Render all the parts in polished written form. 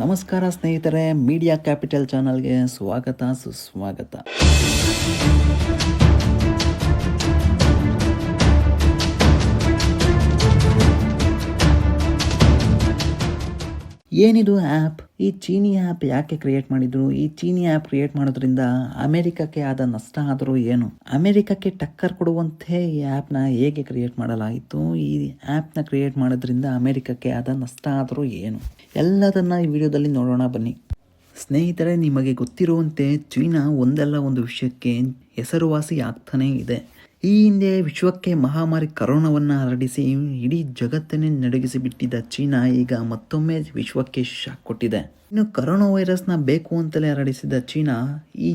ನಮಸ್ಕಾರ ಸ್ನೇಹಿತರೆ, media capital ಚಾನಲ್ಗೆ ಸ್ವಾಗತ ಸುಸ್ವಾಗತ. ಏನಿದು ಆ್ಯಪ್? ಈ ಚೀನಿ ಆ್ಯಪ್ ಯಾಕೆ ಕ್ರಿಯೇಟ್ ಮಾಡಿದ್ರು? ಈ ಚೀನಿ ಆ್ಯಪ್ ಕ್ರಿಯೇಟ್ ಮಾಡೋದ್ರಿಂದ ಅಮೆರಿಕಕ್ಕೆ ಆದ ನಷ್ಟ ಆದರೂ ಏನು? ಅಮೆರಿಕಕ್ಕೆ ಟಕ್ಕರ್ ಕೊಡುವಂತೆ ಈ ಆ್ಯಪ್ನ ಹೇಗೆ ಕ್ರಿಯೇಟ್ ಮಾಡಲಾಯಿತು? ಈ ಆ್ಯಪ್ನ ಕ್ರಿಯೇಟ್ ಮಾಡೋದ್ರಿಂದ ಅಮೆರಿಕಕ್ಕೆ ಆದ ನಷ್ಟ ಆದರೂ ಏನು? ಎಲ್ಲದನ್ನು ಈ ವಿಡಿಯೋದಲ್ಲಿ ನೋಡೋಣ ಬನ್ನಿ. ಸ್ನೇಹಿತರೆ, ನಿಮಗೆ ಗೊತ್ತಿರುವಂತೆ ಚೀನಾ ಒಂದಲ್ಲ ಒಂದು ವಿಷಯಕ್ಕೆ ಹೆಸರುವಾಸಿ ಆಗ್ತಾನೇ ಇದೆ. ಈ ಹಿಂದೆ ವಿಶ್ವಕ್ಕೆ ಮಹಾಮಾರಿ ಕರೋನಾವನ್ನು ಹರಡಿಸಿ ಇಡೀ ಜಗತ್ತನ್ನೇ ನಡುಗಿಸಿ ಬಿಟ್ಟಿದ್ದ ಚೀನಾ ಈಗ ಮತ್ತೊಮ್ಮೆ ವಿಶ್ವಕ್ಕೆ ಶಾಕ್ ಕೊಟ್ಟಿದೆ. ಇನ್ನು ಕರೋನಾ ವೈರಸ್ನ ಬೇಕು ಅಂತಲೇ ಹರಡಿಸಿದ ಚೀನಾ ಈ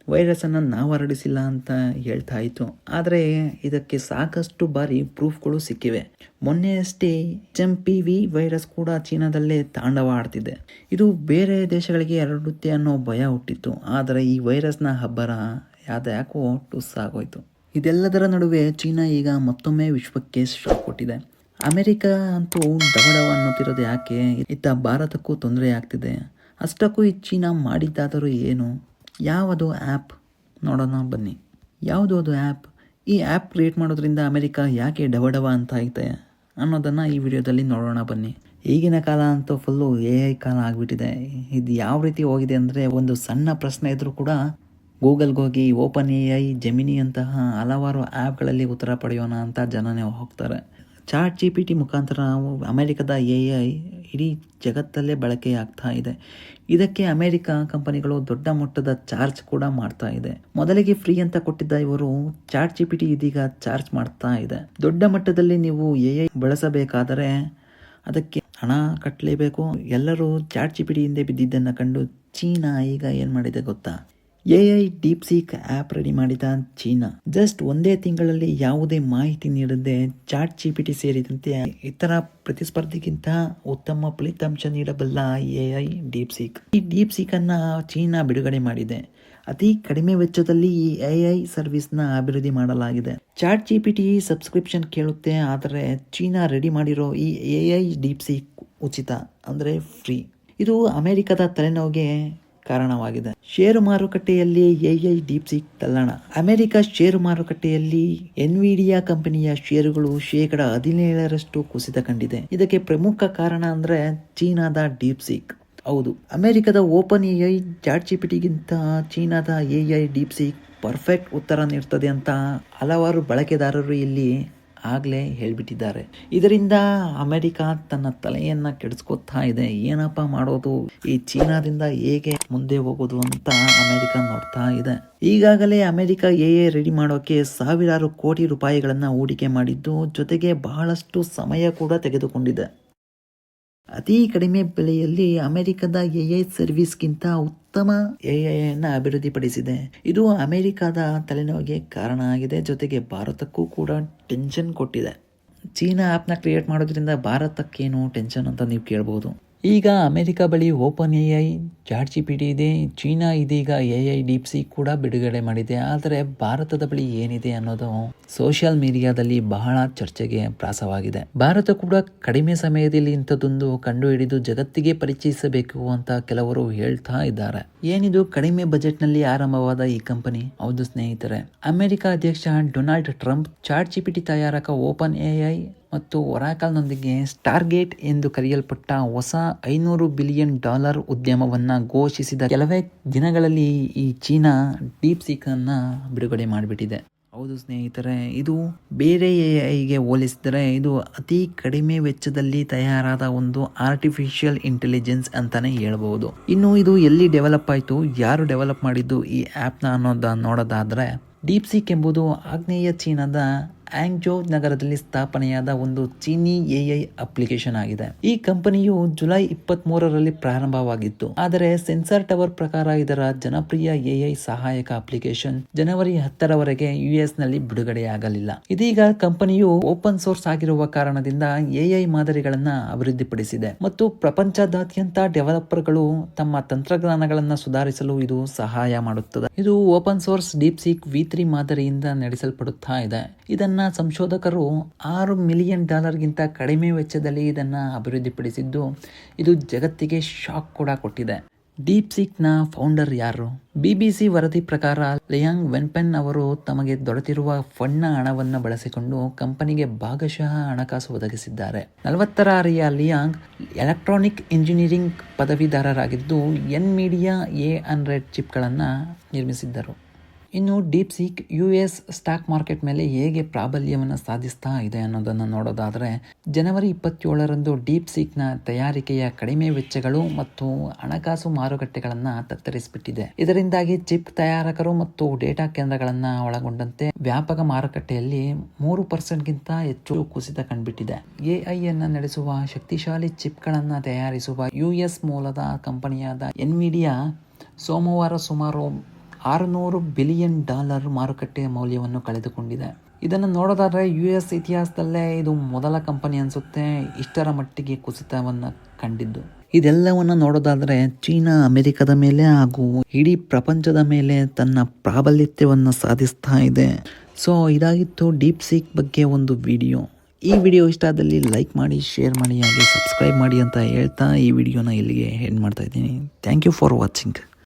ವೈರಸ್ಸನ್ನು ನಾವು ಹರಡಿಸಿಲ್ಲ ಅಂತ ಹೇಳ್ತಾ ಇತ್ತು. ಆದರೆ ಇದಕ್ಕೆ ಸಾಕಷ್ಟು ಬಾರಿ ಪ್ರೂಫ್ಗಳು ಸಿಕ್ಕಿವೆ. ಮೊನ್ನೆಯಷ್ಟೇ HMPV ವೈರಸ್ ಕೂಡ ಚೀನಾದಲ್ಲೇ ತಾಂಡವ ಆಡ್ತಿದೆ. ಇದು ಬೇರೆ ದೇಶಗಳಿಗೆ ಹರಡುತ್ತೆ ಅನ್ನೋ ಭಯ ಹುಟ್ಟಿತ್ತು. ಆದರೆ ಈ ವೈರಸ್ನ ಹಬ್ಬರ ಯಾಕೋ ಟುಸ್ ಆಗೋಯ್ತು. ಇದೆಲ್ಲದರ ನಡುವೆ ಚೀನಾ ಈಗ ಮತ್ತೊಮ್ಮೆ ವಿಶ್ವಕ್ಕೆ ಶಾಕ್ ಕೊಟ್ಟಿದೆ. ಅಮೆರಿಕ ಅಂತೂ ಡವಡವ ಅನ್ನುತ್ತಿರೋದು ಯಾಕೆ? ಇತ್ತ ಭಾರತಕ್ಕೂ ತೊಂದರೆ ಆಗ್ತಿದೆ. ಅಷ್ಟಕ್ಕೂ ಈ ಚೀನಾ ಮಾಡಿದ್ದಾದರೂ ಏನು? ಯಾವುದು ಆ್ಯಪ್? ನೋಡೋಣ ಬನ್ನಿ. ಯಾವುದು ಅದು ಆ್ಯಪ್? ಈ ಆ್ಯಪ್ ಕ್ರಿಯೇಟ್ ಮಾಡೋದ್ರಿಂದ ಅಮೆರಿಕ ಯಾಕೆ ಡವಡವ ಅಂತ ಐತೆ ಅನ್ನೋದನ್ನು ಈ ವಿಡಿಯೋದಲ್ಲಿ ನೋಡೋಣ ಬನ್ನಿ. ಈಗಿನ ಕಾಲ ಅಂತೂ ಫುಲ್ಲು AI ಕಾಲ ಆಗಿಬಿಟ್ಟಿದೆ. ಇದು ಯಾವ ರೀತಿ ಹೋಗಿದೆ ಅಂದರೆ, ಒಂದು ಸಣ್ಣ ಪ್ರಶ್ನೆ ಇದ್ರೂ ಕೂಡ ಗೂಗಲ್ಗೆ ಹೋಗಿ OpenAI, ಜೆಮಿನಿ ಅಂತಹ ಹಲವಾರು ಆ್ಯಪ್ಗಳಲ್ಲಿ ಉತ್ತರ ಪಡೆಯೋಣ ಅಂತ ಜನನೇ ಹೋಗ್ತಾರೆ. ChatGPT ಮುಖಾಂತರ ಅಮೆರಿಕದ AI ಇಡೀ ಜಗತ್ತಲ್ಲೇ ಬಳಕೆಯಾಗ್ತಾ ಇದೆ. ಇದಕ್ಕೆ ಅಮೆರಿಕ ಕಂಪನಿಗಳು ದೊಡ್ಡ ಮೊತ್ತದ ಚಾರ್ಜ್ ಕೂಡ ಮಾಡ್ತಾ ಇದೆ. ಮೊದಲಿಗೆ ಫ್ರೀ ಅಂತ ಕೊಟ್ಟಿದ್ದ ಇವರು ChatGPT ಇದೀಗ ಚಾರ್ಜ್ ಮಾಡ್ತಾ ಇದೆ. ದೊಡ್ಡ ಮಟ್ಟದಲ್ಲಿ ನೀವು AI ಬಳಸಬೇಕಾದರೆ ಅದಕ್ಕೆ ಹಣ ಕಟ್ಟಲೇಬೇಕು. ಎಲ್ಲರೂ ChatGPT ಹಿಂದೆ ಬಿದ್ದಿದ್ದನ್ನು ಕಂಡು ಚೀನಾ ಈಗ ಏನು ಮಾಡಿದೆ ಗೊತ್ತಾ? AI ಡೀಪ್ಸೀಕ್ ಆ್ಯಪ್ ರೆಡಿ ಮಾಡಿದ ಚೀನಾ ಜಸ್ಟ್ ಒಂದೇ ತಿಂಗಳಲ್ಲಿ ಯಾವುದೇ ಮಾಹಿತಿ ನೀಡದೆ ChatGPT ಸೇರಿದಂತೆ ಇತರ ಪ್ರತಿಸ್ಪರ್ಧಿಗಿಂತ ಉತ್ತಮ ಫಲಿತಾಂಶ ನೀಡಬಲ್ಲ AI ಡೀಪ್ಸೀಕ್. ಈ ಡೀಪ್ಸೀಕ್ ಅನ್ನ ಚೀನಾ ಬಿಡುಗಡೆ ಮಾಡಿದೆ. ಅತಿ ಕಡಿಮೆ ವೆಚ್ಚದಲ್ಲಿ ಈ AI ಸರ್ವಿಸ್ನ ಅಭಿವೃದ್ಧಿ ಮಾಡಲಾಗಿದೆ. ChatGPT ಸಬ್ಸ್ಕ್ರಿಪ್ಷನ್ ಕೇಳುತ್ತೆ, ಆದರೆ ಚೀನಾ ರೆಡಿ ಮಾಡಿರೋ ಈ AI ಡೀಪ್ಸೀಕ್ ಉಚಿತ, ಅಂದರೆ ಫ್ರೀ. ಇದು ಅಮೆರಿಕದ ತಲೆನೋವಿಗೆ ಕಾರಣವಾಗಿದೆ. ಷೇರು ಮಾರುಕಟ್ಟೆಯಲ್ಲಿ AI ಡೀಪ್ಸೀಕ್ ತಲ್ಲಣ. ಅಮೆರಿಕ ಷೇರು ಮಾರುಕಟ್ಟೆಯಲ್ಲಿ ಎನ್ವಿಡಿಯಾ ಕಂಪನಿಯ ಷೇರುಗಳು 17% ಕುಸಿತ ಕಂಡಿದೆ. ಇದಕ್ಕೆ ಪ್ರಮುಖ ಕಾರಣ ಅಂದ್ರೆ ಚೀನಾದ ಡೀಪ್ಸೀಕ್. ಹೌದು, ಅಮೆರಿಕದ OpenAI ChatGPTಗಿಂತ ಚೀನಾದ AI ಡೀಪ್ಸೀಕ್ ಪರ್ಫೆಕ್ಟ್ ಉತ್ತರ ನೀಡ್ತದೆ ಅಂತ ಹಲವಾರು ಬಳಕೆದಾರರು ಇಲ್ಲಿ ಆಗಲೇ ಹೇಳ್ಬಿಟ್ಟಿದ್ದಾರೆ. ಇದರಿಂದ ಅಮೆರಿಕ ತನ್ನ ತಲೆಯನ್ನ ಕೆಡಿಸ್ಕೊತಾ ಇದೆ. ಏನಪ್ಪ ಮಾಡೋದು, ಈ ಚೀನಾದಿಂದ ಹೇಗೆ ಮುಂದೆ ಹೋಗೋದು ಅಂತ ಅಮೆರಿಕ ನೋಡ್ತಾ ಇದೆ. ಈಗಾಗಲೇ ಅಮೆರಿಕ AI ರೆಡಿ ಮಾಡೋಕೆ ಸಾವಿರಾರು ಕೋಟಿ ರೂಪಾಯಿಗಳನ್ನ ಹೂಡಿಕೆ ಮಾಡಿದ್ದು, ಜೊತೆಗೆ ಬಹಳಷ್ಟು ಸಮಯ ಕೂಡ ತೆಗೆದುಕೊಂಡಿದೆ. ಅತಿ ಕಡಿಮೆ ಬೆಲೆಯಲ್ಲಿ ಅಮೆರಿಕದ AI ಸರ್ವಿಸ್ಗಿಂತ ಉತ್ತಮ AI ಅನ್ನು ಅಭಿವೃದ್ಧಿಪಡಿಸಿದೆ. ಇದು ಅಮೆರಿಕದ ತಲೆನೋವಿಗೆ ಕಾರಣ ಆಗಿದೆ. ಜೊತೆಗೆ ಭಾರತಕ್ಕೂ ಕೂಡ ಟೆನ್ಷನ್ ಕೊಟ್ಟಿದೆ. ಚೀನಾ ಆ್ಯಪ್ನ ಕ್ರಿಯೇಟ್ ಮಾಡೋದ್ರಿಂದ ಭಾರತಕ್ಕೇನು ಟೆನ್ಷನ್ ಅಂತ ನೀವು ಕೇಳ್ಬೋದು. ಈಗ ಅಮೆರಿಕ ಬಳಿ OpenAI ChatGPT ಇದೆ. ಚೀನಾ ಇದೀಗ AI ಡೀಪ್ಸೀಕ್ ಕೂಡ ಬಿಡುಗಡೆ ಮಾಡಿದೆ. ಆದರೆ ಭಾರತದ ಬಳಿ ಏನಿದೆ ಅನ್ನೋದು ಸೋಷಿಯಲ್ ಮೀಡಿಯಾದಲ್ಲಿ ಬಹಳ ಚರ್ಚೆಗೆ ಪ್ರಾಸವಾಗಿದೆ. ಭಾರತ ಕೂಡ ಕಡಿಮೆ ಸಮಯದಲ್ಲಿ ಇಂಥದ್ದೊಂದು ಕಂಡುಹಿಡಿದು ಜಗತ್ತಿಗೆ ಪರಿಚಯಿಸಬೇಕು ಅಂತ ಕೆಲವರು ಹೇಳ್ತಾ ಇದ್ದಾರೆ. ಏನಿದು ಕಡಿಮೆ ಬಜೆಟ್ನಲ್ಲಿ ಆರಂಭವಾದ ಈ ಕಂಪನಿ? ಹೌದು ಸ್ನೇಹಿತರೆ, ಅಮೆರಿಕ ಅಧ್ಯಕ್ಷ ಡೊನಾಲ್ಡ್ ಟ್ರಂಪ್ ChatGPT ತಯಾರಕ OpenAI ಮತ್ತು ಒರಾಕಲ್ನೊಂದಿಗೆ ಸ್ಟಾರ್ಗೇಟ್ ಎಂದು ಕರೆಯಲ್ಪಟ್ಟ ಹೊಸ $500 ಬಿಲಿಯನ್ ಉದ್ಯಮವನ್ನು ಘೋಷಿಸಿದ ಕೆಲವೇ ದಿನಗಳಲ್ಲಿ ಈ ಚೀನಾ ಡೀಪ್ಸೀಕ್ ಅನ್ನು ಬಿಡುಗಡೆ ಮಾಡಿಬಿಟ್ಟಿದೆ. ಹೌದು ಸ್ನೇಹಿತರೆ, ಇದು ಬೇರೆ AIಗೆ ಹೋಲಿಸಿದರೆ ಇದು ಅತಿ ಕಡಿಮೆ ವೆಚ್ಚದಲ್ಲಿ ತಯಾರಾದ ಒಂದು ಆರ್ಟಿಫಿಷಿಯಲ್ ಇಂಟೆಲಿಜೆನ್ಸ್ ಅಂತಾನೆ ಹೇಳ್ಬಹುದು. ಇನ್ನು ಇದು ಎಲ್ಲಿ ಡೆವಲಪ್ ಆಯಿತು, ಯಾರು ಡೆವಲಪ್ ಮಾಡಿದ್ದು ಈ ಆ್ಯಪ್ನ ನೋಡೋದಾದ್ರೆ, ಡೀಪ್ಸೀಕ್ ಎಂಬುದು ಆಗ್ನೇಯ ಚೀನಾದ ಆಂಗ್ಜೋ ನಗರದಲ್ಲಿ ಸ್ಥಾಪನೆಯಾದ ಒಂದು ಚೀನಿ AI ಅಪ್ಲಿಕೇಶನ್ ಆಗಿದೆ. ಈ ಕಂಪನಿಯು ಜುಲೈ 23ರಲ್ಲಿ ಪ್ರಾರಂಭವಾಗಿತ್ತು. ಆದರೆ ಸೆನ್ಸಾರ್ ಟವರ್ ಪ್ರಕಾರ ಇದರ ಜನಪ್ರಿಯ AI ಸಹಾಯಕ ಅಪ್ಲಿಕೇಶನ್ ಜನವರಿ 10ರವರೆಗೆ US ನಲ್ಲಿ ಬಿಡುಗಡೆಯಾಗಲಿಲ್ಲ. ಇದೀಗ ಕಂಪನಿಯು ಓಪನ್ ಸೋರ್ಸ್ ಆಗಿರುವ ಕಾರಣದಿಂದ AI ಮಾದರಿಗಳನ್ನ ಅಭಿವೃದ್ಧಿಪಡಿಸಿದೆ ಮತ್ತು ಪ್ರಪಂಚದಾದ್ಯಂತ ಡೆವಲಪರ್ಗಳು ತಮ್ಮ ತಂತ್ರಜ್ಞಾನಗಳನ್ನು ಸುಧಾರಿಸಲು ಇದು ಸಹಾಯ ಮಾಡುತ್ತದೆ. ಇದು ಓಪನ್ ಸೋರ್ಸ್ ಡೀಪ್ಸೀಕ್ V3 ಮಾದರಿಯಿಂದ ನಡೆಸಲ್ಪಡುತ್ತಾ ಇದೆ. ಇದನ್ನ ಚೀನಾನ ಸಂಶೋಧಕರು $6 ಮಿಲಿಯನ್ ಕಡಿಮೆ ವೆಚ್ಚದಲ್ಲಿ ಇದನ್ನು ಅಭಿವೃದ್ಧಿಪಡಿಸಿದ್ದು ಇದು ಜಗತ್ತಿಗೆ ಶಾಕ್ ಕೂಡ ಕೊಟ್ಟಿದೆ. ಡೀಪ್ಸೀಕ್ನ ಫೌಂಡರ್ ಯಾರು? BBC ವರದಿ ಪ್ರಕಾರ ಲಿಯಾಂಗ್ ವೆನ್ಪೆನ್ ಅವರು ತಮಗೆ ದೊರೆತಿರುವ ಫಂಡ್ನ ಹಣವನ್ನು ಬಳಸಿಕೊಂಡು ಕಂಪನಿಗೆ ಭಾಗಶಃ ಹಣಕಾಸು ಒದಗಿಸಿದ್ದಾರೆ. 40ರ ಲಿಯಾಂಗ್ ಎಲೆಕ್ಟ್ರಾನಿಕ್ ಇಂಜಿನಿಯರಿಂಗ್ ಪದವೀಧರರಾಗಿದ್ದು NVIDIA A100 ಚಿಪ್ಗಳನ್ನು ನಿರ್ಮಿಸಿದ್ದರು. ಇನ್ನು ಡೀಪ್ಸೀಕ್ US ಸ್ಟಾಕ್ ಮಾರ್ಕೆಟ್ ಮೇಲೆ ಹೇಗೆ ಪ್ರಾಬಲ್ಯವನ್ನು ಸಾಧಿಸ್ತಾ ಇದೆ ಅನ್ನೋದನ್ನು ನೋಡೋದಾದರೆ, ಜನವರಿ 27ರಂದು ಡೀಪ್ಸೀಕ್ನ ತಯಾರಿಕೆಯ ಕಡಿಮೆ ವೆಚ್ಚಗಳು ಮತ್ತು ಹಣಕಾಸು ಮಾರುಕಟ್ಟೆಗಳನ್ನು ತತ್ತರಿಸಿಬಿಟ್ಟಿದೆ. ಇದರಿಂದಾಗಿ ಚಿಪ್ ತಯಾರಕರು ಮತ್ತು ಡೇಟಾ ಕೇಂದ್ರಗಳನ್ನು ಒಳಗೊಂಡಂತೆ ವ್ಯಾಪಕ ಮಾರುಕಟ್ಟೆಯಲ್ಲಿ 3%ಗಿಂತ ಹೆಚ್ಚು ಕುಸಿತ ಕಂಡುಬಿಟ್ಟಿದೆ. AI ಅನ್ನು ನಡೆಸುವ ಶಕ್ತಿಶಾಲಿ ಚಿಪ್ಗಳನ್ನು ತಯಾರಿಸುವ US ಮೂಲದ ಕಂಪನಿಯಾದ NVIDIA ಸೋಮವಾರ ಸುಮಾರು $600 ಬಿಲಿಯನ್ ಮಾರುಕಟ್ಟೆ ಮೌಲ್ಯವನ್ನು ಕಳೆದುಕೊಂಡಿದೆ. ಇದನ್ನು ನೋಡೋದಾದರೆ US ಇತಿಹಾಸದಲ್ಲೇ ಇದು ಮೊದಲ ಕಂಪನಿ ಅನಿಸುತ್ತೆ ಇಷ್ಟರ ಮಟ್ಟಿಗೆ ಕುಸಿತವನ್ನು ಕಂಡಿದ್ದು. ಇದೆಲ್ಲವನ್ನು ನೋಡೋದಾದರೆ ಚೀನಾ ಅಮೆರಿಕದ ಮೇಲೆ ಹಾಗೂ ಇಡೀ ಪ್ರಪಂಚದ ಮೇಲೆ ತನ್ನ ಪ್ರಾಬಲ್ಯವನ್ನು ಸಾಧಿಸ್ತಾ ಇದೆ. ಸೊ ಇದಾಗಿತ್ತು ಡೀಪ್ಸೀಕ್ ಬಗ್ಗೆ ಒಂದು ವಿಡಿಯೋ. ಈ ವಿಡಿಯೋ ಇಷ್ಟ ಆದಲ್ಲಿ ಲೈಕ್ ಮಾಡಿ, ಶೇರ್ ಮಾಡಿ, ಹಾಗೆ ಸಬ್ಸ್ಕ್ರೈಬ್ ಮಾಡಿ ಅಂತ ಹೇಳ್ತಾ ಈ ವಿಡಿಯೋನ ಇಲ್ಲಿಗೆ ಎಂಡ್ ಮಾಡ್ತಾ ಇದ್ದೀನಿ. Thank you for watching.